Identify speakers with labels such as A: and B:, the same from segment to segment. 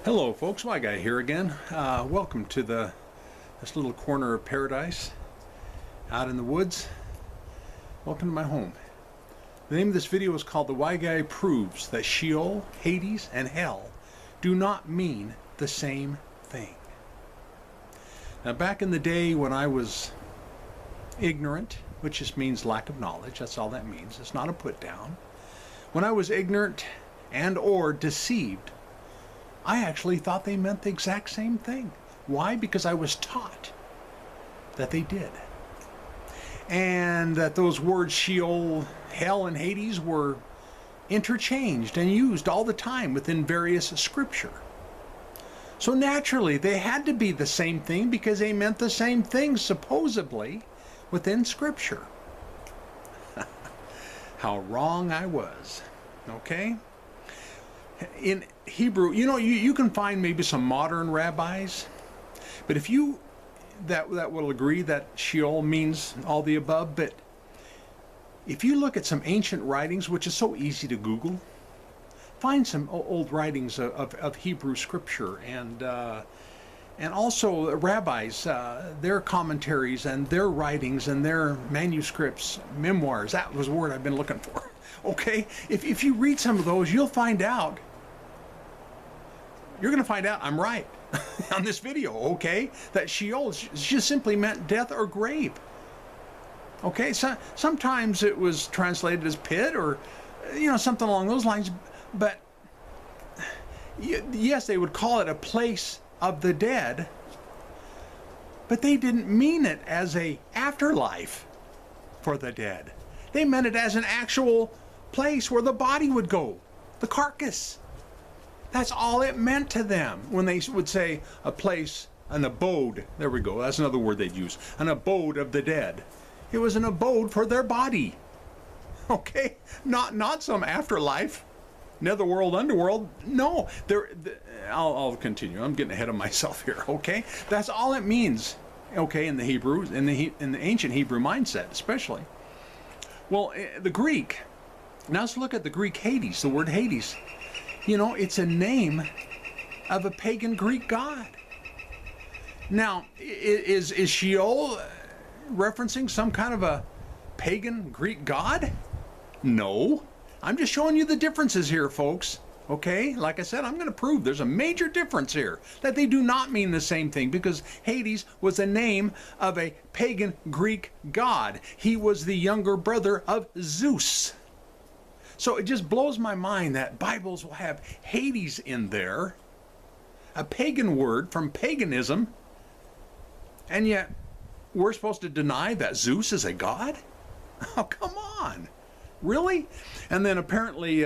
A: Hello folks, my guy here again. Welcome to this little corner of paradise out in the woods. Welcome to my home. The name of this video is called The Why Guy Proves That Sheol, Hades, and Hell do not mean the same thing. Now back in the day when I was ignorant, which just means lack of knowledge, that's all that means, it's not a put down. When I was ignorant and or deceived, I actually thought they meant the exact same thing. Why? Because I was taught that they did. And that those words Sheol, Hell, and Hades were interchanged and used all the time within various scripture. So naturally, they had to be the same thing because they meant the same thing, supposedly, within scripture. How wrong I was. Okay? In Hebrew, you can find maybe some modern rabbis, but if you that will agree that Sheol means all the above. But if you look at some ancient writings, which is so easy to Google, find some old writings of Hebrew scripture and also rabbis, their commentaries and their writings and their manuscripts, memoirs. That was the word I've been looking for. Okay, if you read some of those, you're going to find out I'm right on this video, okay? That Sheol just simply meant death or grave. Okay, so sometimes it was translated as pit or, something along those lines. But yes, they would call it a place of the dead, but they didn't mean it as a afterlife for the dead. They meant it as an actual place where the body would go, the carcass. That's all it meant to them when they would say a place, an abode. There we go. That's another word they'd use. An abode of the dead. It was an abode for their body. Okay? Not some afterlife. Netherworld, underworld. No. I'll continue. I'm getting ahead of myself here. Okay? That's all it means. Okay? In the Hebrew, in the ancient Hebrew mindset, especially. Well, the Greek. Now let's look at the Greek Hades. The word Hades. It's a name of a pagan Greek god. Now, is Sheol referencing some kind of a pagan Greek god? No. I'm just showing you the differences here, folks. Okay? Like I said, I'm going to prove there's a major difference here, that they do not mean the same thing, because Hades was the name of a pagan Greek god. He was the younger brother of Zeus. So it just blows my mind that Bibles will have Hades in there, a pagan word from paganism, and yet we're supposed to deny that Zeus is a god? Oh, come on. Really? And then apparently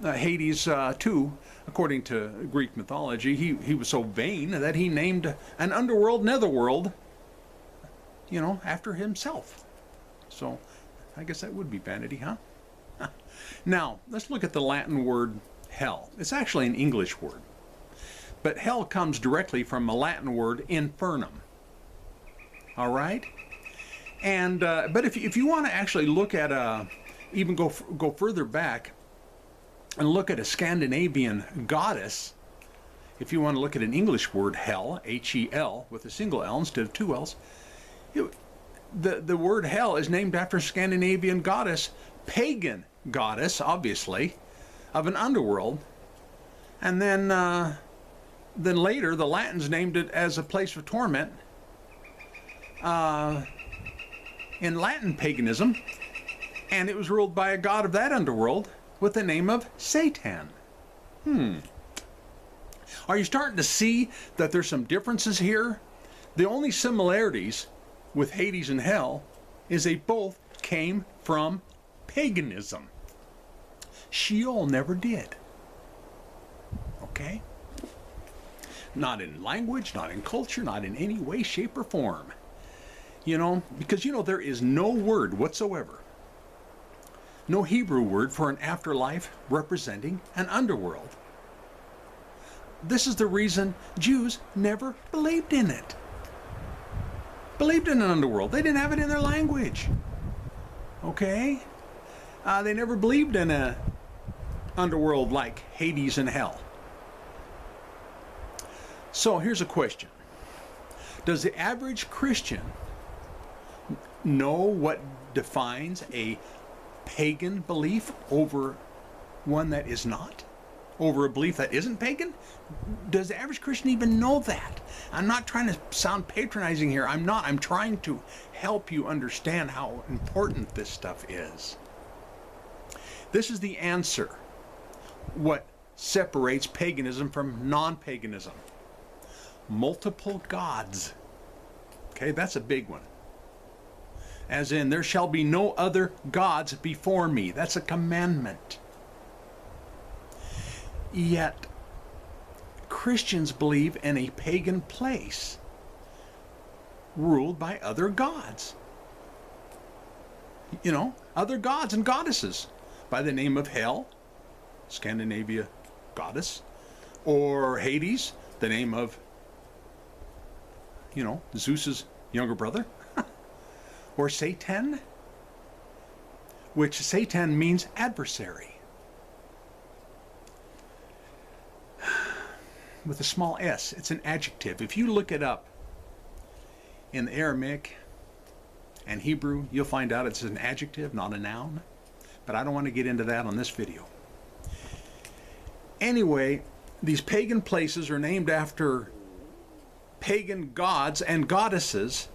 A: Hades, too, according to Greek mythology, he was so vain that he named an underworld, netherworld, after himself. So I guess that would be vanity, huh? Now, let's look at the Latin word hell. It's actually an English word. But hell comes directly from a Latin word infernum. All right? And but if you want to actually look at even go further back and look at a Scandinavian goddess, if you want to look at an English word hell, H-E-L, with a single L instead of two L's, the word hell is named after a Scandinavian goddess, pagan goddess, obviously, of an underworld. And then later the Latins named it as a place of torment in Latin paganism, and it was ruled by a god of that underworld with the name of Satan. Are you starting to see that there's some differences here? The only similarities with Hades and hell is they both came from paganism. Sheol never did. Okay? Not in language, not in culture, not in any way, shape, or form. Because there is no word whatsoever, no Hebrew word for an afterlife representing an underworld. This is the reason Jews never believed in it. Believed in an underworld. They didn't have it in their language. Okay? They never believed in a underworld like Hades and hell. So here's a question. Does the average Christian know what defines a pagan belief over one that is not? Over a belief that isn't pagan? Does the average Christian even know that? I'm not trying to sound patronizing here. I'm not. I'm trying to help you understand how important this stuff is. This is the answer. What separates paganism from non-paganism? Multiple gods. Okay, that's a big one. As in, there shall be no other gods before me. That's a commandment. Yet, Christians believe in a pagan place ruled by other gods. You know, other gods and goddesses by the name of Hel, Scandinavia goddess, or Hades, the name of, you know, Zeus's younger brother, or Satan, which Satan means adversary, with a small s. It's an adjective. If you look it up in the Aramaic and Hebrew, you'll find out it's an adjective, not a noun. But I don't want to get into that on this video. Anyway, these pagan places are named after pagan gods and goddesses,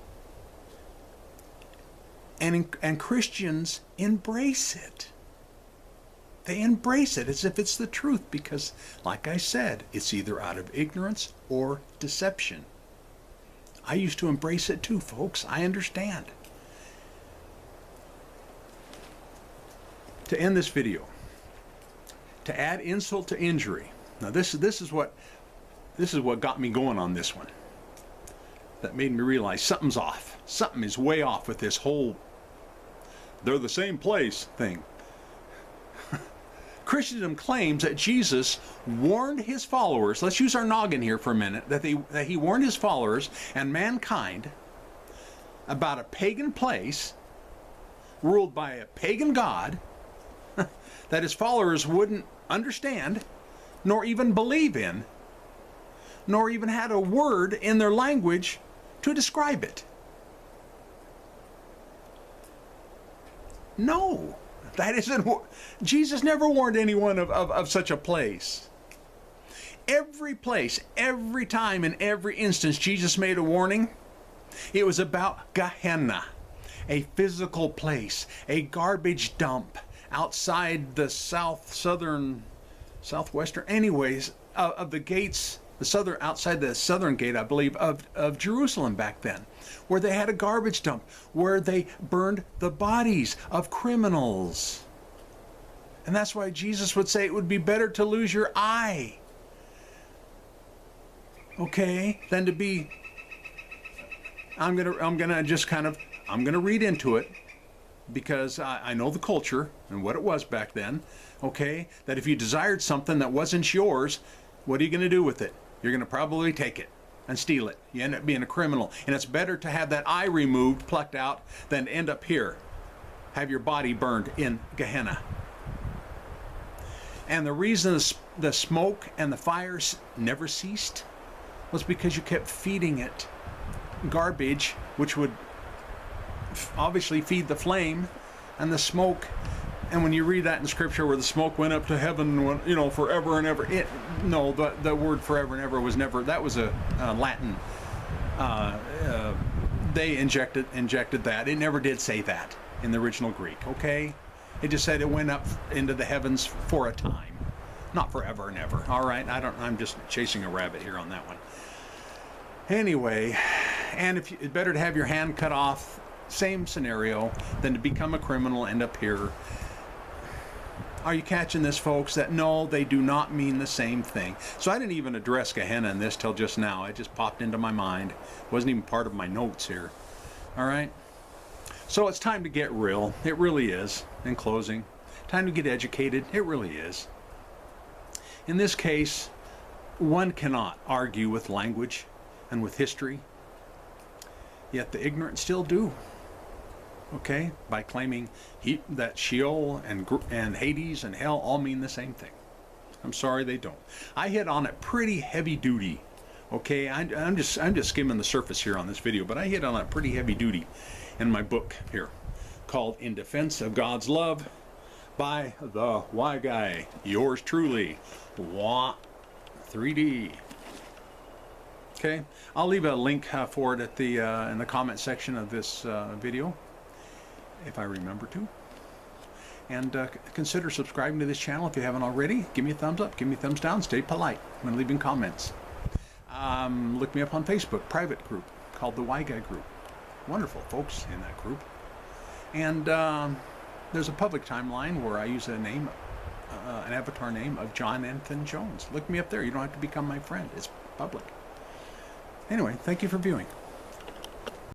A: and Christians embrace it. They embrace it as if it's the truth because, like I said, it's either out of ignorance or deception. I used to embrace it too, folks. I understand. To end this video, to add insult to injury. Now this is what got me going on this one. That made me realize something's off. Something is way off with this whole "they're the same place" thing. Christendom claims that Jesus warned his followers, let's use our noggin here for a minute, that he warned his followers and mankind about a pagan place ruled by a pagan god that his followers wouldn't understand, nor even believe in, nor even had a word in their language to describe it. No. That isn't. Jesus never warned anyone of such a place. Every place, every time, in every instance Jesus made a warning, it was about Gehenna, a physical place, a garbage dump outside the southwestern, anyways, of the gates, outside the southern gate, I believe, of Jerusalem back then, where they had a garbage dump, where they burned the bodies of criminals. And that's why Jesus would say it would be better to lose your eye, okay, than to be, I'm gonna read into it, because I know the culture and what it was back then, okay, that if you desired something that wasn't yours, what are you going to do with it? You're going to probably take it and steal it. You end up being a criminal. And it's better to have that eye removed, plucked out, than to end up here, have your body burned in Gehenna. And the reason the smoke and the fires never ceased was because you kept feeding it garbage, which would obviously feed the flame and the smoke. And when you read that in Scripture, where the smoke went up to heaven, you know, forever and ever, the word forever and ever was never. That was a Latin. They injected that. It never did say that in the original Greek. Okay, it just said it went up into the heavens for a time, not forever and ever. All right, I'm just chasing a rabbit here on that one. Anyway, and it's better to have your hand cut off, same scenario, than to become a criminal, end up here. Are you catching this, folks? That no, they do not mean the same thing. So I didn't even address Gehenna in this till just now. It just popped into my mind. It wasn't even part of my notes here. All right? So it's time to get real. It really is. In closing, time to get educated. It really is. In this case, one cannot argue with language and with history, yet the ignorant still do. Okay, by claiming that Sheol and Hades and hell all mean the same thing. I'm sorry, they don't. I hit on it pretty heavy duty Okay, I'm just skimming the surface here on this video, but I hit on it pretty heavy duty in my book here, called In Defense of God's Love by the Y Guy. Yours truly, Wah 3D. Okay, I'll leave a link for it at the in the comment section of this video, if I remember to. And consider subscribing to this channel if you haven't already. Give me a thumbs up, give me a thumbs down, stay polite when leaving comments. Look me up on Facebook, private group called the Y Guy Group. Wonderful folks in that group. And there's a public timeline where I use a name, an avatar name of John Anthony Jones. Look me up there. You don't have to become my friend. It's public. Anyway, thank you for viewing.